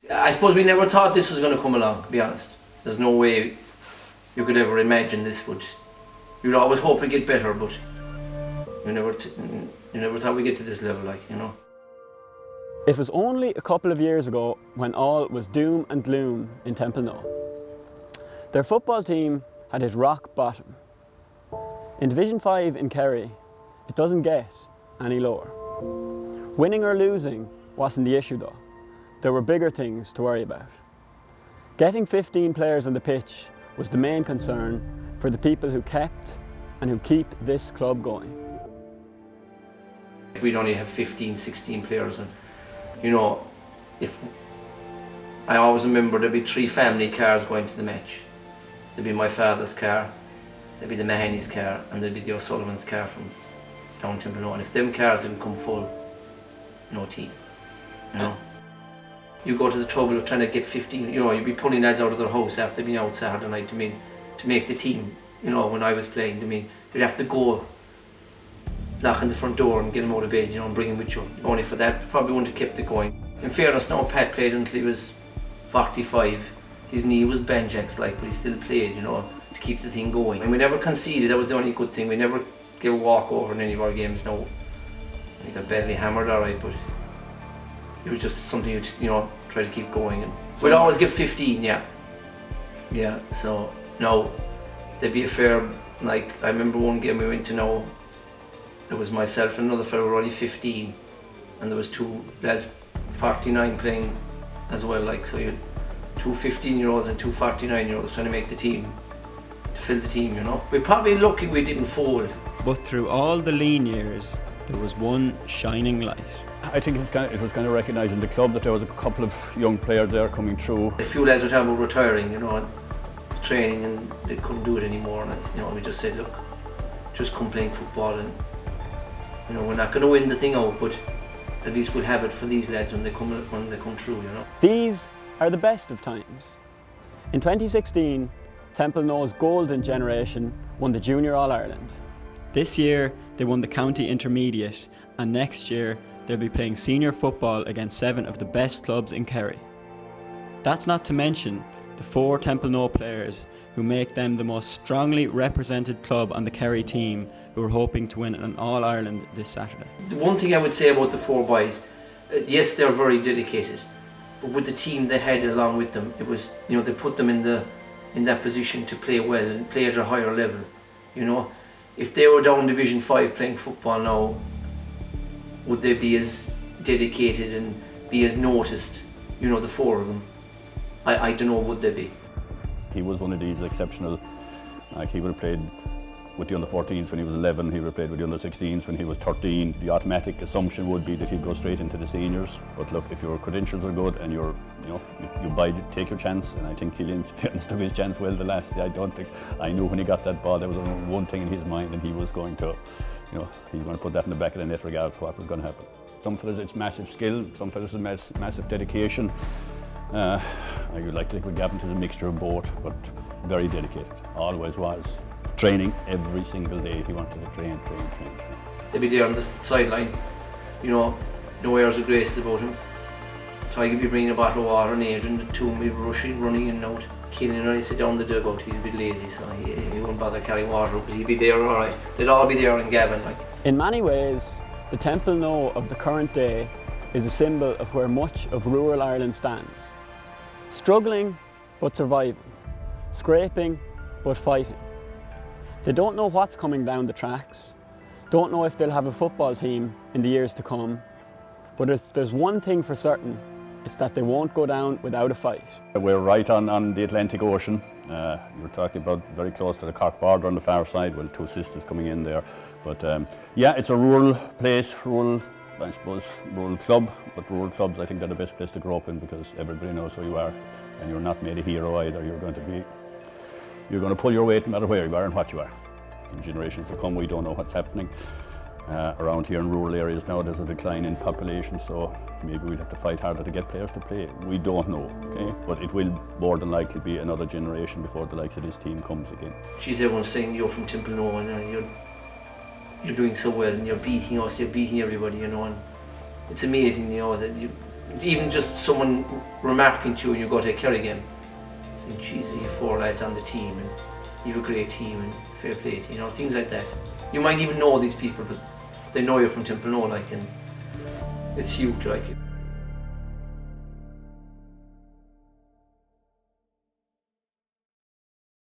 I suppose we never thought this was going to come along, to be honest. There's no way you could ever imagine this would. You'd always hope we get better, but you never thought we'd get to this level, like, you know. It was only a couple of years ago when all was doom and gloom in Templenoe. Their football team had hit rock bottom. In Division 5 in Kerry, it doesn't get any lower. Winning or losing wasn't the issue though. There were bigger things to worry about. Getting 15 players on the pitch was the main concern for the people who kept and who keep this club going. We'd only have 15, 16 players, and you know, I always remember there'd be 3 family cars going to the match. There'd be my father's car, there'd be the Mahoney's car, and there'd be the O'Sullivan's car from down Templenoe. And if them cars didn't come full, no team, you know. You go to the trouble of trying to get 15, you know, you'd be pulling lads out of their house after being out Saturday night to make the team. You know, when I was playing, you'd have to go knock on the front door and get him out of bed, you know, and bring him with you. Only for that, probably wouldn't have kept it going. In fairness, now Pat played until he was 45. His knee was banjaxed, like, but he still played, you know, to keep the thing going. And we never conceded, that was the only good thing. We never gave a walk-over in any of our games, no. We got badly hammered, alright, but it was just something you'd, you know, try to keep going. And we'd always get 15, yeah. Yeah, so, no, there'd be a fair, like, I remember one game we went to now, there was myself and another fellow who were only 15, and there was 2 lads, 49 playing as well, like, so you had 2 15-year-olds and 2 49-year-olds trying to make the team, to fill the team, you know. We're probably lucky we didn't fold. But through all the lean years, there was one shining light. I think it was kind of recognised in the club that there was a couple of young players there coming through. A few lads were talking about retiring, you know, and training, and they couldn't do it anymore, and you know, we just said, look, just come playing football, and you know, we're not going to win the thing out, but at least we'll have it for these lads when they come through, you know. These are the best of times. In 2016, Templenoe's golden generation won the Junior All-Ireland. This year, they won the County Intermediate, and next year, they'll be playing senior football against 7 of the best clubs in Kerry. That's not to mention the 4 Templenoe players who make them the most strongly represented club on the Kerry team, who are hoping to win an All-Ireland this Saturday. The one thing I would say about the 4 boys, yes, they're very dedicated, but with the team they had along with them, it was, you know, they put them in that position to play well and play at a higher level. You know, if they were down Division 5 playing football now, would they be as dedicated and be as noticed? You know, the 4 of them. I don't know, would they be? He was one of these exceptional, like he would have played with the under-14s when he was 11, he would have played with the under-16s when he was 13. The automatic assumption would be that he'd go straight into the seniors. But look, if your credentials are good and you take your chance, and I think Killian took his chance well the last day. I knew when he got that ball there was only one thing in his mind, and he was going to, you know, he's going to put that in the back of the net regardless of what was going to happen. Some fellas it's massive skill, some fellas it's massive dedication. I would like to think with Gavin is a mixture of both, but very dedicated, always was. Training every single day, he wanted to train. They'd be there on the sideline, you know, no airs of grace about him. Tiger would be bringing a bottle of water, and Adrian, the 2 would be running in and out. Killian only sit down the dugout, he'd be lazy, so he wouldn't bother carrying water, but he'd be there alright. They'd all be there in Gavin, like. In many ways, the Templenoe of the current day is a symbol of where much of rural Ireland stands. Struggling, but surviving. Scraping, but fighting. They don't know what's coming down the tracks, don't know if they'll have a football team in the years to come, but if there's one thing for certain, it's that they won't go down without a fight. We're right on the Atlantic Ocean. You're talking about very close to the Cork border on the far side, well, 2 sisters coming in there. But yeah, it's a rural place, I suppose, rural club, but rural clubs I think they're the best place to grow up in because everybody knows who you are and you're not made a hero either. You're going to pull your weight no matter where you are and what you are. In generations to come, we don't know what's happening. Around here in rural areas now, there's a decline in population, so maybe we'll have to fight harder to get players to play. We don't know, okay? But it will more than likely be another generation before the likes of this team comes again. Geez, everyone's saying you're from Templenoe and you're doing so well and you're beating us, you're beating everybody, you know, and it's amazing, you know, that Even just someone remarking to you when you go to a Kerry game, saying, "Geez, you have 4 lads on the team, and you have a great team, and fair play to you," things like that. You might even know these people, but they know you're from Templenoe, like, and it's huge, like.